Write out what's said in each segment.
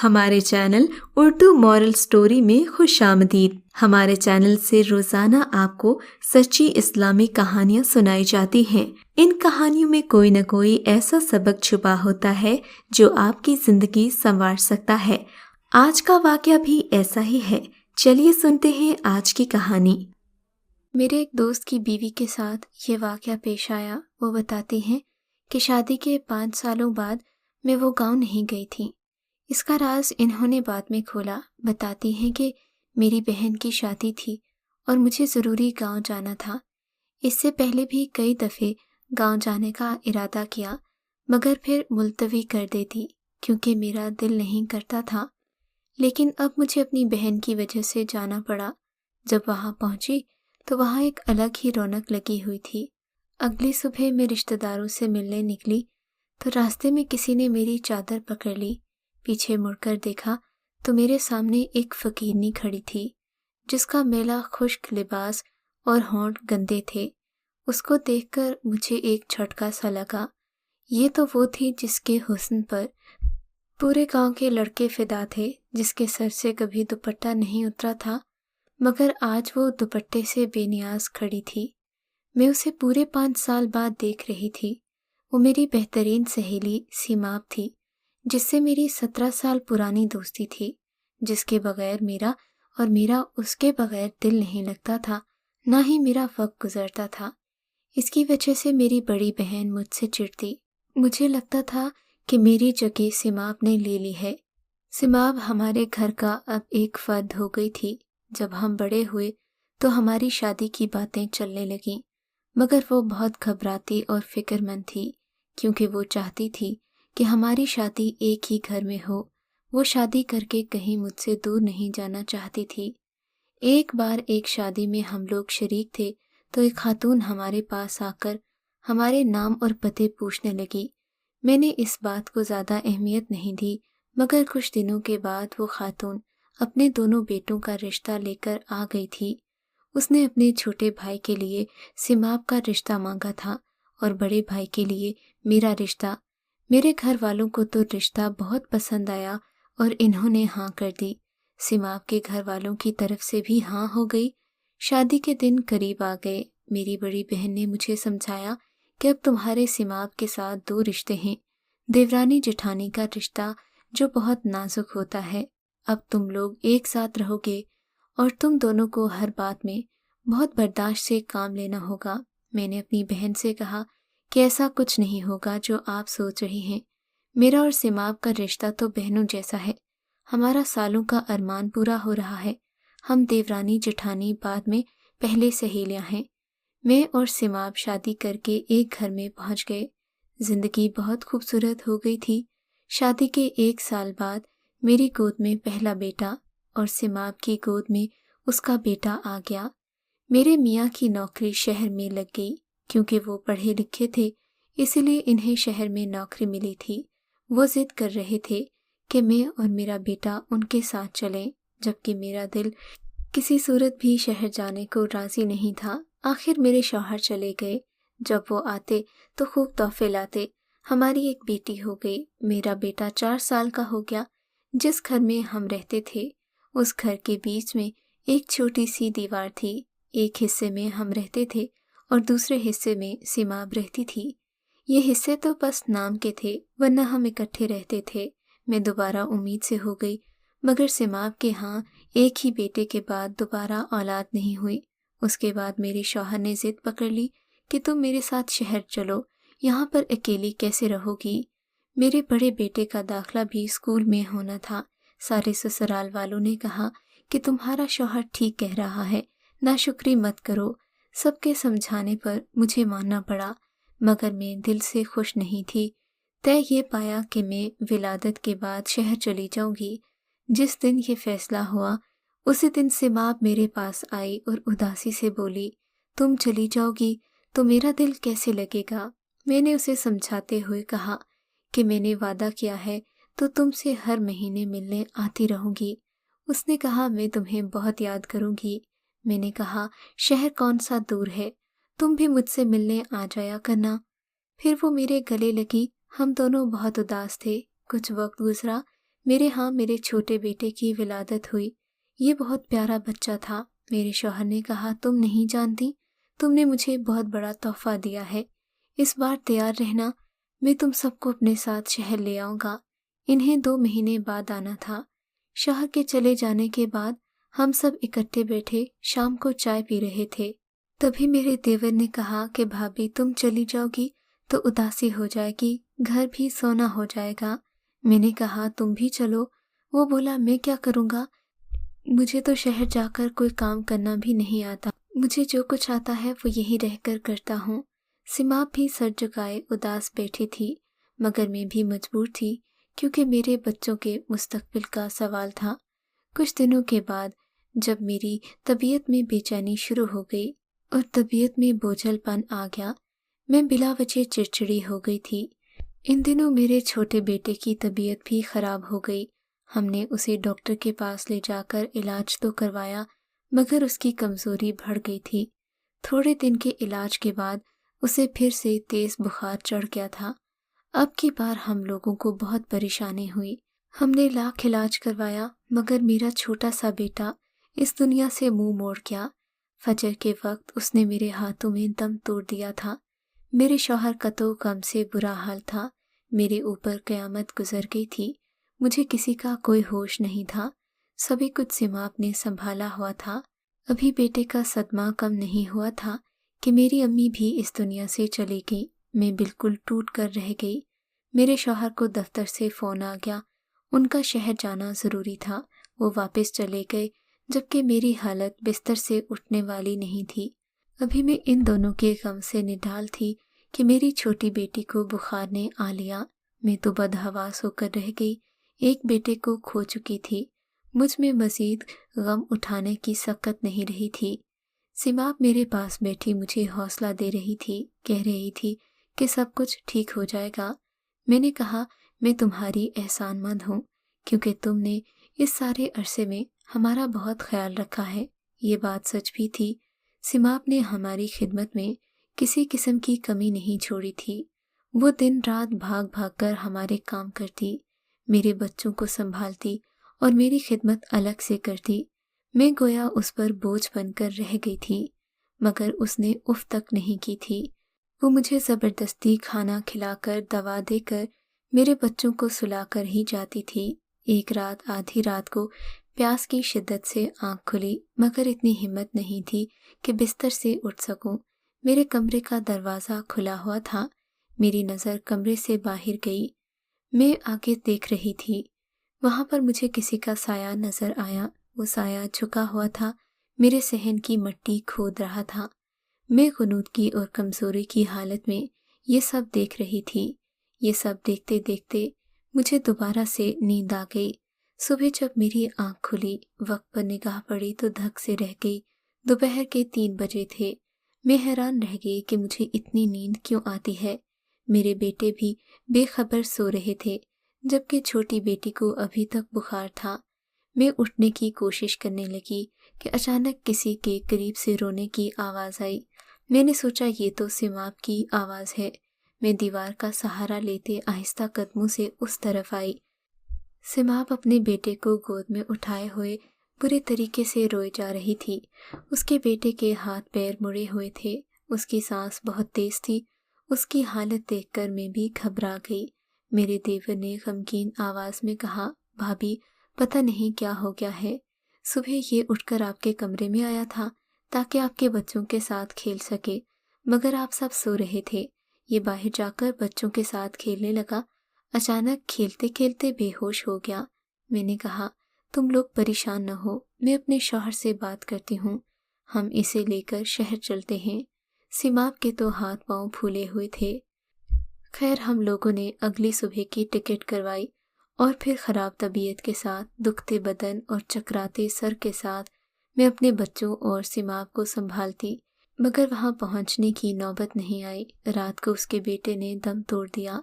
ہمارے channel Urdu moral story میں خوش آمدید۔ ہمارے چینل سے روزانہ آپ کو سچی اسلامی کہانیاں سنائی جاتی ہیں۔ ان کہانیوں میں کوئی نہ کوئی ایسا سبق چھپا ہوتا ہے جو آپ کی زندگی سنوار سکتا ہے۔ آج کا واقعہ بھی ایسا ہی ہے۔ چلیے سنتے ہیں آج کی کہانی۔ میرے ایک دوست کی بیوی کے ساتھ یہ واقعہ پیش آیا۔ وہ بتاتی ہیں کہ شادی کے 5 سالوں بعد میں وہ گاؤں نہیں گئی تھی۔ اس کا راز انہوں نے بعد میں کھولا۔ بتاتی ہیں کہ میری بہن کی شادی تھی اور مجھے ضروری گاؤں جانا تھا۔ اس سے پہلے بھی کئی دفعے گاؤں جانے کا ارادہ کیا مگر پھر ملتوی کر دیتی کیونکہ میرا دل نہیں کرتا تھا، لیکن اب مجھے اپنی بہن کی وجہ سے جانا پڑا۔ جب وہاں پہنچی تو وہاں ایک الگ ہی رونق لگی ہوئی تھی۔ اگلی صبح میں رشتہ داروں سے ملنے نکلی تو راستے میں کسی نے میری چادر پکڑ لی۔ پیچھے مڑ کر دیکھا تو میرے سامنے ایک فقیرنی کھڑی تھی جس کا میلا خشک لباس اور ہونٹ گندے تھے۔ اس کو دیکھ کر مجھے ایک جھٹکا سا لگا۔ یہ تو وہ تھی جس کے حسن پر پورے گاؤں کے لڑکے فدا تھے، جس کے سر سے کبھی دوپٹہ نہیں اترا تھا مگر آج وہ دوپٹے سے بے نیاز کھڑی تھی۔ میں اسے پورے 5 سال بعد دیکھ رہی تھی۔ وہ میری بہترین سہیلی سیماب تھی، جس سے میری 17 سال پرانی دوستی تھی، جس کے بغیر میرا اور میرا اس کے بغیر دل نہیں لگتا تھا، نہ ہی میرا وقت گزرتا تھا۔ اس کی وجہ سے میری بڑی بہن مجھ سے چڑھتی۔ مجھے لگتا تھا کہ میری جگہ سیماب نے لے لی ہے۔ سیماب ہمارے گھر کا اب ایک فرد ہو گئی تھی۔ جب ہم بڑے ہوئے تو ہماری شادی کی باتیں چلنے لگیں، مگر وہ بہت گھبراتی اور فکر مند تھی کیونکہ وہ چاہتی تھی کہ ہماری شادی ایک ہی گھر میں ہو۔ وہ شادی کر کے کہیں مجھ سے دور نہیں جانا چاہتی تھی۔ ایک بار ایک شادی میں ہم لوگ شریک تھے تو ایک خاتون ہمارے پاس آ کر ہمارے نام اور پتے پوچھنے لگی۔ میں نے اس بات کو زیادہ اہمیت نہیں دی مگر کچھ دنوں کے بعد وہ خاتون اپنے دونوں بیٹوں کا رشتہ لے کر آ گئی تھی۔ اس نے اپنے چھوٹے بھائی کے لیے سیماب کا رشتہ مانگا تھا اور بڑے بھائی کے لیے میرا رشتہ۔ میرے گھر والوں کو تو رشتہ بہت پسند آیا اور انہوں نے ہاں کر دی۔ سیماب کے گھر والوں کی طرف سے بھی ہاں ہو گئی۔ شادی کے دن قریب آ گئے۔ میری بڑی بہن نے مجھے سمجھایا کہ اب تمہارے سیماب کے ساتھ 2 رشتے ہیں، دیورانی جٹھانی کا رشتہ جو بہت نازک ہوتا ہے۔ اب تم لوگ ایک ساتھ رہو گے اور تم دونوں کو ہر بات میں بہت برداشت سے کام لینا ہوگا۔ میں نے اپنی بہن سے کہا کہ ایسا کچھ نہیں ہوگا جو آپ سوچ رہی ہیں۔ میرا اور سیماب کا رشتہ تو بہنوں جیسا ہے۔ ہمارا سالوں کا ارمان پورا ہو رہا ہے۔ ہم دیورانی جٹھانی بعد میں پہلے سہیلیاں ہیں۔ میں اور سیماب شادی کر کے ایک گھر میں پہنچ گئے۔ زندگی بہت خوبصورت ہو گئی تھی۔ شادی کے 1 سال بعد میری گود میں پہلا بیٹا اور سیماب کی گود میں اس کا بیٹا آ گیا۔ میرے میاں کی نوکری شہر میں لگ گئی کیونکہ وہ پڑھے لکھے تھے، اسی لیے انہیں شہر میں نوکری ملی تھی۔ وہ ضد کر رہے تھے کہ میں اور میرا بیٹا ان کے ساتھ چلیں، جبکہ میرا دل کسی صورت بھی شہر جانے کو راضی نہیں تھا۔ آخر میرے شوہر چلے گئے۔ جب وہ آتے تو خوب تحفے لاتے۔ ہماری ایک بیٹی ہو گئی۔ میرا بیٹا 4 سال کا ہو گیا۔ جس گھر میں ہم رہتے تھے اس گھر کے بیچ میں ایک چھوٹی سی دیوار تھی۔ ایک حصے میں ہم رہتے تھے اور دوسرے حصے میں سیماب رہتی تھی۔ یہ حصے تو بس نام کے تھے ورنہ ہم اکٹھے رہتے تھے۔ میں دوبارہ امید سے ہو گئی مگر سیماب کے ہاں ایک ہی بیٹے کے بعد دوبارہ اولاد نہیں ہوئی۔ اس کے بعد میرے شوہر نے ضد پکڑ لی کہ تم میرے ساتھ شہر چلو، یہاں پر اکیلی کیسے رہو گی؟ میرے بڑے بیٹے کا داخلہ بھی اسکول میں ہونا تھا۔ سارے سسرال والوں نے کہا کہ تمہارا شوہر ٹھیک کہہ رہا ہے، ناشکری مت کرو۔ سب کے سمجھانے پر مجھے ماننا پڑا مگر میں دل سے خوش نہیں تھی۔ طے یہ پایا کہ میں ولادت کے بعد شہر چلی جاؤں گی۔ جس دن یہ فیصلہ ہوا اسی دن سیماب میرے پاس آئی اور اداسی سے بولی، تم چلی جاؤ گی تو میرا دل کیسے لگے گا؟ میں نے اسے سمجھاتے ہوئے کہا کہ میں نے وعدہ کیا ہے تو تم سے ہر مہینے ملنے آتی رہوں گی۔ اس نے کہا میں تمہیں بہت یاد کروں گی۔ میں نے کہا شہر کون سا دور ہے، تم بھی مجھ سے ملنے آ جایا کرنا۔ پھر وہ میرے گلے لگی۔ ہم دونوں بہت اداس تھے۔ کچھ وقت گزرا، میرے ہاں میرے چھوٹے بیٹے کی ولادت ہوئی۔ یہ بہت پیارا بچہ تھا۔ میرے شوہر نے کہا تم نہیں جانتی، تم نے مجھے بہت بڑا تحفہ دیا ہے، اس بار تیار رہنا، میں تم سب کو اپنے ساتھ شہر لے آؤں گا۔ انہیں 2 مہینے بعد آنا تھا۔ شوہر کے چلے جانے کے بعد ہم سب اکٹھے بیٹھے شام کو چائے پی رہے تھے۔ تبھی میرے دیور نے کہا کہ بھابھی تم چلی جاؤ گی تو اداسی ہو جائے گی، گھر بھی سونا ہو جائے گا۔ میں نے کہا تم بھی چلو۔ وہ بولا میں کیا کروں گا، مجھے تو شہر جا کر کوئی کام کرنا بھی نہیں آتا، مجھے جو کچھ آتا ہے وہ یہیں رہ کر کرتا ہوں۔ سماپ بھی سر جھکائے اداس بیٹھی تھی، مگر میں بھی مجبور تھی کیونکہ میرے بچوں کے مستقبل کا سوال تھا۔ کچھ دنوں کے بعد جب میری طبیعت میں بے چینی شروع ہو گئی اور طبیعت میں بوجھل پن آ گیا، میں بلا وجہ چڑچڑی ہو گئی تھی۔ ان دنوں میرے چھوٹے بیٹے کی طبیعت بھی خراب ہو گئی۔ ہم نے اسے ڈاکٹر کے پاس لے جا کر علاج تو کروایا، مگر اس کی کمزوری بڑھ گئی تھی۔ تھوڑے دن کے علاج کے بعد اسے پھر سے تیز بخار چڑھ گیا تھا۔ اب کی بار ہم لوگوں کو بہت پریشانی ہوئی۔ ہم نے لاکھ علاج کروایا، مگر میرا چھوٹا سا بیٹا اس دنیا سے منہ موڑ گیا۔ فجر کے وقت اس نے میرے ہاتھوں میں دم توڑ دیا تھا۔ میرے شوہر کا تو غم سے برا حال تھا، میرے اوپر قیامت گزر گئی تھی۔ مجھے کسی کا کوئی ہوش نہیں تھا، سبھی کچھ سماپ نے سنبھالا ہوا تھا۔ ابھی بیٹے کا صدمہ کم نہیں ہوا تھا کہ میری امی بھی اس دنیا سے چلی گئی۔ میں بالکل ٹوٹ کر رہ گئی۔ میرے شوہر کو دفتر سے فون آ گیا، ان کا شہر جانا ضروری تھا۔ وہ واپس چلے گئے جبکہ میری حالت بستر سے اٹھنے والی نہیں تھی۔ ابھی میں ان دونوں کے غم سے نڈال تھی کہ میری چھوٹی بیٹی کو بخار نے آ لیا۔ میں تو بدحواس ہو کر رہ گئی، ایک بیٹے کو کھو چکی تھی۔ مجھ میں مزید غم اٹھانے کی سکت نہیں رہی تھی۔ سماپ میرے پاس بیٹھی مجھے حوصلہ دے رہی تھی، کہہ رہی تھی کہ سب کچھ ٹھیک ہو جائے گا۔ میں نے کہا میں تمہاری احسان مند ہوں کیونکہ تم نے اس سارے عرصے میں ہمارا بہت خیال رکھا ہے۔ یہ بات سچ بھی تھی، سماپ نے ہماری خدمت میں کسی قسم کی کمی نہیں چھوڑی تھی۔ وہ دن رات بھاگ بھاگ کر ہمارے کام کرتی، میرے بچوں کو سنبھالتی اور میری خدمت الگ سے کرتی۔ میں گویا اس پر بوجھ بن کر رہ گئی تھی، مگر اس نے اف تک نہیں کی تھی۔ وہ مجھے زبردستی کھانا کھلا کر، دوا دے کر، میرے بچوں کو سلا کر ہی جاتی تھی۔ ایک رات آدھی رات کو پیاس کی شدت سے آنکھ کھلی، مگر اتنی ہمت نہیں تھی کہ بستر سے اٹھ سکوں۔ میرے کمرے کا دروازہ کھلا ہوا تھا، میری نظر کمرے سے باہر گئی۔ میں آگے دیکھ رہی تھی، وہاں پر مجھے کسی کا سایہ نظر آیا۔ وہ سایہ جھکا ہوا تھا، میرے صحن کی مٹی کھود رہا تھا۔ میں غنودگی اور کمزوری کی حالت میں یہ سب دیکھ رہی تھی۔ یہ سب دیکھتے دیکھتے مجھے دوبارہ سے نیند آ گئی۔ صبح جب میری آنکھ کھلی، وقت پر نگاہ پڑی تو دھک سے رہ گئی۔ دوپہر کے 3 بجے تھے۔ میں حیران رہ گئی کہ مجھے اتنی نیند کیوں آتی ہے۔ میرے بیٹے بھی بے خبر سو رہے تھے، جبکہ چھوٹی بیٹی کو ابھی تک بخار تھا۔ میں اٹھنے کی کوشش کرنے لگی کہ اچانک کسی کے قریب سے رونے کی آواز آئی۔ میں نے سوچا یہ تو سماپ کی آواز ہے۔ میں دیوار کا سہارا لیتے آہستہ قدموں سے اس طرف آئی۔ سماپ اپنے بیٹے کو گود میں اٹھائے ہوئے برے طریقے سے روئے جا رہی تھی۔ اس کے بیٹے کے ہاتھ پیر مڑے ہوئے تھے، اس کی سانس بہت تیز تھی۔ اس کی حالت دیکھ کر میں بھی گھبرا گئی۔ میرے دیور نے غمگین آواز میں کہا، بھابھی پتہ نہیں کیا ہو گیا ہے، صبح یہ اٹھ کر آپ کے کمرے میں آیا تھا تاکہ آپ کے بچوں کے ساتھ کھیل سکے، مگر آپ سب سو رہے تھے۔ یہ باہر جا کر بچوں کے ساتھ کھیلنے لگا، اچانک کھیلتے کھیلتے بے ہوش ہو گیا۔ میں نے کہا تم لوگ پریشان نہ ہو، میں اپنے شوہر سے بات کرتی ہوں، ہم اسے لے کر شہر چلتے ہیں۔ سماپ کے تو ہاتھ پاؤں پھولے ہوئے تھے۔ خیر ہم لوگوں نے اگلی صبح کی ٹکٹ کروائی اور پھر خراب طبیعت کے ساتھ، دکھتے بدن اور چکراتے سر کے ساتھ میں اپنے بچوں اور سماپ کو سنبھالتی، مگر وہاں پہنچنے کی نوبت نہیں آئی۔ رات کو اس کے بیٹے نے دم توڑ دیا،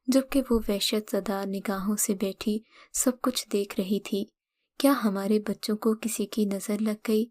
جبکہ وہ وحشت زدہ نگاہوں سے بیٹھی سب کچھ دیکھ رہی تھی۔ کیا ہمارے بچوں کو کسی کی نظر لگ گئی؟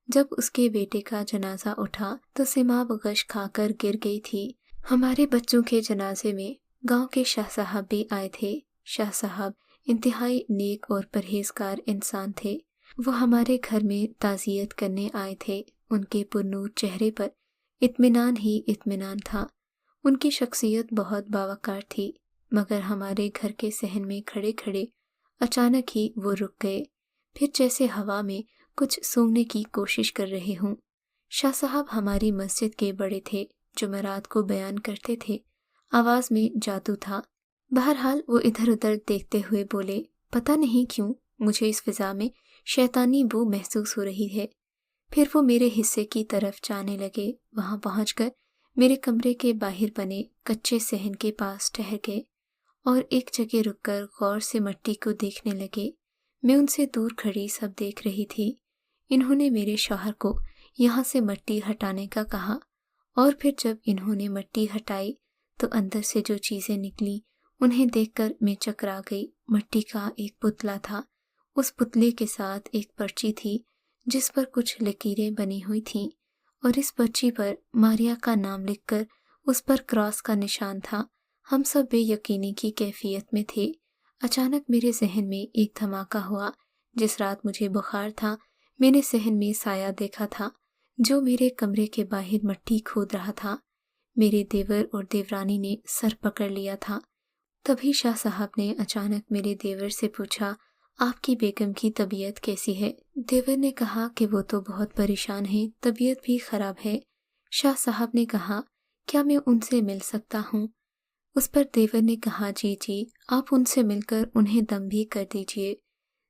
جب اس کے بیٹے کا جنازہ اٹھا تو سماپ غش کھا کر گر گئی تھی۔ ہمارے بچوں کے جنازے میں گاؤں کے شاہ صاحب بھی آئے تھے۔ شاہ صاحب انتہائی نیک اور پرہیزگار انسان تھے۔ وہ ہمارے گھر میں تعزیت کرنے آئے تھے۔ ان کے پرنور چہرے پر اطمینان ہی اطمینان تھا۔ ان کی شخصیت بہت باوقار تھی، مگر ہمارے گھر کے صحن میں کھڑے کھڑے اچانک ہی وہ رک گئے، پھر جیسے ہوا میں کچھ سونگھنے کی کوشش کر رہے ہوں۔ شاہ صاحب ہماری مسجد کے بڑے تھے، جمعرات کو بیان کرتے تھے، آواز میں جادو تھا۔ بہرحال وہ ادھر ادھر دیکھتے ہوئے بولے، پتہ نہیں کیوں مجھے اس فضا میں شیطانی بو محسوس ہو رہی ہے۔ پھر وہ میرے حصے کی طرف جانے لگے۔ وہاں پہنچ کر میرے کمرے کے باہر بنے کچے صحن کے پاس ٹھہر گئے اور ایک جگہ رک کر غور سے مٹی کو دیکھنے لگے۔ میں ان سے دور کھڑی سب دیکھ رہی تھی۔ انہوں نے میرے شوہر کو یہاں سے مٹی ہٹانے کا کہا، اور پھر جب انہوں نے مٹی ہٹائی تو اندر سے جو چیزیں نکلیں انہیں دیکھ کر میں چکرا گئی۔ مٹی کا ایک پتلا تھا، اس پتلے کے ساتھ ایک پرچی تھی جس پر کچھ لکیریں بنی ہوئی تھیں، اور اس پرچی پر ماریا کا نام لکھ کر اس پر کراس کا نشان تھا۔ ہم سب بے یقینی کی کیفیت میں تھے۔ اچانک میرے ذہن میں ایک دھماکہ ہوا۔ جس رات مجھے بخار تھا، میں نے صحن میں سایہ دیکھا تھا جو میرے کمرے کے باہر مٹی کھود رہا تھا۔ میرے دیور اور دیورانی نے سر پکڑ لیا تھا۔ تبھی شاہ صاحب نے اچانک میرے دیور سے پوچھا، آپ کی بیگم کی طبیعت کیسی ہے؟ دیور نے کہا کہ وہ تو بہت پریشان ہے، طبیعت بھی خراب ہے۔ شاہ صاحب نے کہا، کیا میں ان سے مل سکتا ہوں؟ اس پر دیور نے کہا، جی جی، آپ ان سے مل کر انہیں دم بھی کر دیجئے۔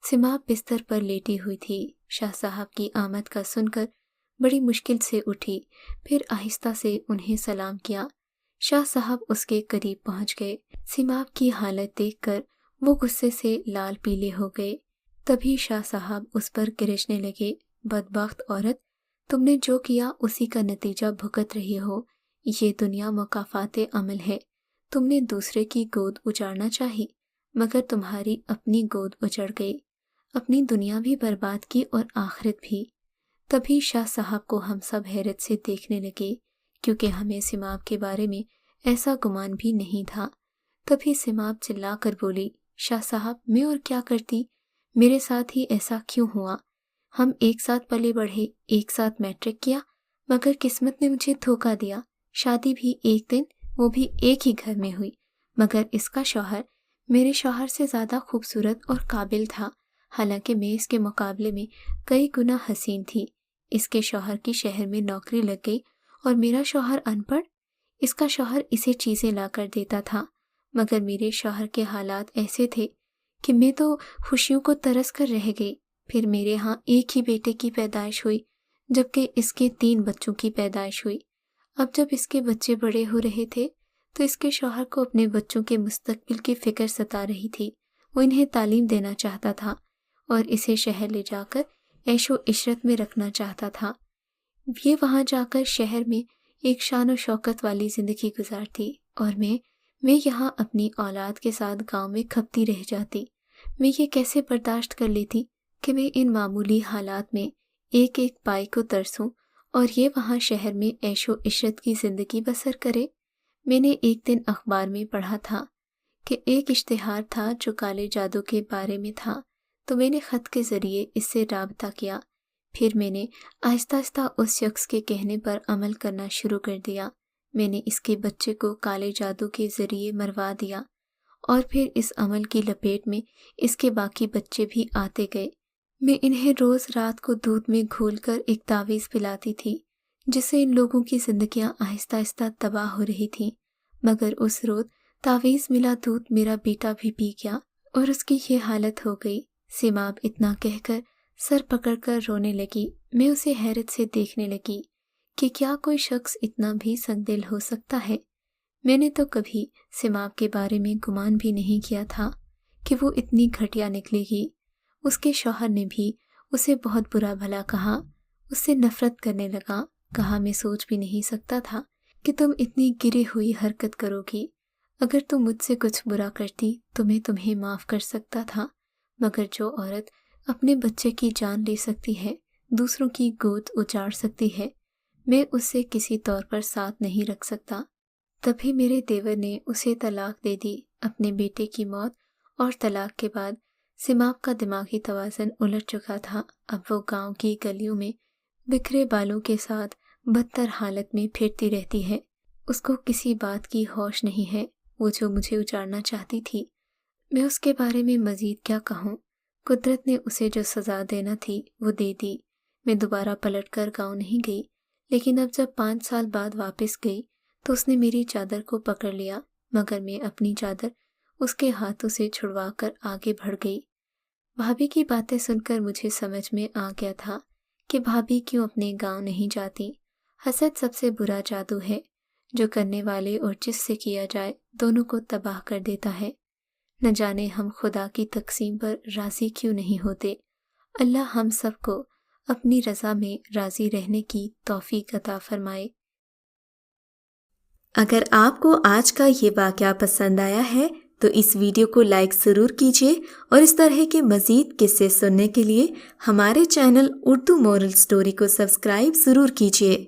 سماپ بستر پر لیٹی ہوئی تھی۔ شاہ صاحب کی آمد کا سن کر بڑی مشکل سے اٹھی، پھر آہستہ سے انہیں سلام کیا۔ شاہ صاحب اس کے قریب پہنچ گئے۔ سماپ کی حالت دیکھ کر وہ غصے سے لال پیلے ہو گئے۔ تبھی شاہ صاحب اس پر گرجنے لگے، بدبخت عورت، تم نے جو کیا اسی کا نتیجہ بھگت رہی ہو۔ یہ دنیا مکافات عمل ہے۔ تم نے دوسرے کی گود اجاڑنا چاہی، مگر تمہاری اپنی گود اجڑ گئی، اپنی دنیا بھی برباد کی اور آخرت بھی۔ تبھی شاہ صاحب کو ہم سب حیرت سے دیکھنے لگے، کیونکہ ہمیں سماپ کے بارے میں ایسا گمان بھی نہیں تھا۔ تبھی سماپ چلا کر بولی، شاہ صاحب، میں اور کیا کرتی؟ میرے ساتھ ہی ایسا کیوں ہوا؟ ہم ایک ساتھ پلے بڑھے، ایک ساتھ میٹرک کیا، مگر قسمت نے مجھے دھوکہ دیا۔ شادی بھی ایک دن، وہ بھی ایک ہی گھر میں ہوئی، مگر اس کا شوہر میرے شوہر سے زیادہ خوبصورت اور قابل تھا، حالانکہ میں اس کے مقابلے میں کئی گنا حسین تھی۔ اس کے شوہر کی شہر میں نوکری لگ گئی اور میرا شوہر ان پڑھ۔ اس کا شوہر اسے چیزیں لا کر دیتا تھا، مگر میرے شوہر کے حالات ایسے تھے کہ میں تو خوشیوں کو ترس کر رہ گئی۔ پھر میرے ہاں ایک ہی بیٹے کی پیدائش ہوئی، جبکہ اس کے 3 بچوں کی پیدائش ہوئی۔ اب جب اس کے بچے بڑے ہو رہے تھے تو اس کے شوہر کو اپنے بچوں کے مستقبل کی فکر ستا رہی تھی۔ وہ انہیں تعلیم دینا چاہتا تھا اور اسے شہر لے جا کر عیش و عشرت میں رکھنا چاہتا تھا۔ یہ وہاں جا کر شہر میں ایک شان و شوکت والی زندگی گزارتی، اور میں یہاں اپنی اولاد کے ساتھ گاؤں میں کھپتی رہ جاتی۔ میں یہ کیسے برداشت کر لیتی کہ میں ان معمولی حالات میں ایک ایک پائی کو ترسوں اور یہ وہاں شہر میں عیش و عشرت کی زندگی بسر کرے۔ میں نے ایک دن اخبار میں پڑھا تھا کہ ایک اشتہار تھا جو کالے جادو کے بارے میں تھا، تو میں نے خط کے ذریعے اس سے رابطہ کیا۔ پھر میں نے آہستہ آہستہ اس شخص کے کہنے پر عمل کرنا شروع کر دیا۔ میں نے اس کے بچے کو کالے جادو کے ذریعے مروا دیا، اور پھر اس عمل کی لپیٹ میں اس کے باقی بچے بھی آتے گئے۔ میں انہیں روز رات کو دودھ میں گھول کر ایک تعویذ پلاتی تھی، جس سے ان لوگوں کی زندگیاں آہستہ آہستہ تباہ ہو رہی تھیں۔ مگر اس روز تعویذ ملا دودھ میرا بیٹا بھی پی گیا اور اس کی یہ حالت ہو گئی۔ سماب اتنا کہہ کر سر پکڑ کر رونے لگی۔ میں اسے حیرت سے دیکھنے لگی کہ کیا کوئی شخص اتنا بھی سنگ دل ہو سکتا ہے؟ میں نے تو کبھی سماب کے بارے میں گمان بھی نہیں کیا تھا کہ وہ اتنی گھٹیا نکلے گی۔ اس کے شوہر نے بھی اسے بہت برا بھلا کہا، اس سے نفرت کرنے لگا۔ کہا، میں سوچ بھی نہیں سکتا تھا کہ تم اتنی گری ہوئی حرکت کرو گی۔ اگر تم مجھ سے کچھ برا کرتی تو میں تمہیں معاف کر سکتا تھا، مگر جو عورت اپنے بچے کی جان لے سکتی ہے، دوسروں کی گود اجاڑ سکتی ہے، میں اس سے کسی طور پر ساتھ نہیں رکھ سکتا۔ تبھی میرے دیور نے اسے طلاق دے دی۔ اپنے بیٹے کی موت اور طلاق کے بعد سماپ کا دماغی توازن الٹ چکا تھا۔ اب وہ گاؤں کی گلیوں میں بکھرے بالوں کے ساتھ بدتر حالت میں پھرتی رہتی ہے۔ اس کو کسی بات کی ہوش نہیں ہے۔ وہ جو مجھے اجاڑنا چاہتی تھی، میں اس کے بارے میں مزید کیا کہوں۔ قدرت نے اسے جو سزا دینا تھی وہ دے دی۔ میں دوبارہ پلٹ کر گاؤں نہیں گئی، لیکن اب جب 5 سال بعد واپس گئی تو اس نے میری چادر کو پکڑ لیا، مگر میں اپنی چادر اس کے ہاتھوں سے چھڑوا کر آگے بڑھ گئی۔ بھابھی کی باتیں سن کر مجھے سمجھ میں آ گیا تھا کہ بھابھی کیوں اپنے گاؤں نہیں جاتی۔ حسد سب سے برا جادو ہے جو کرنے والے اور جس سے کیا جائے دونوں کو تباہ کر دیتا ہے۔ نہ جانے ہم خدا کی تقسیم پر راضی کیوں نہیں ہوتے۔ اللہ ہم سب کو اپنی رضا میں راضی رہنے کی توفیق عطا فرمائے۔ اگر آپ کو آج کا یہ واقعہ پسند آیا ہے تو اس ویڈیو کو لائک ضرور کیجیے، اور اس طرح کے مزید قصے سننے کے لیے ہمارے چینل اردو مورل سٹوری کو سبسکرائب ضرور کیجیے۔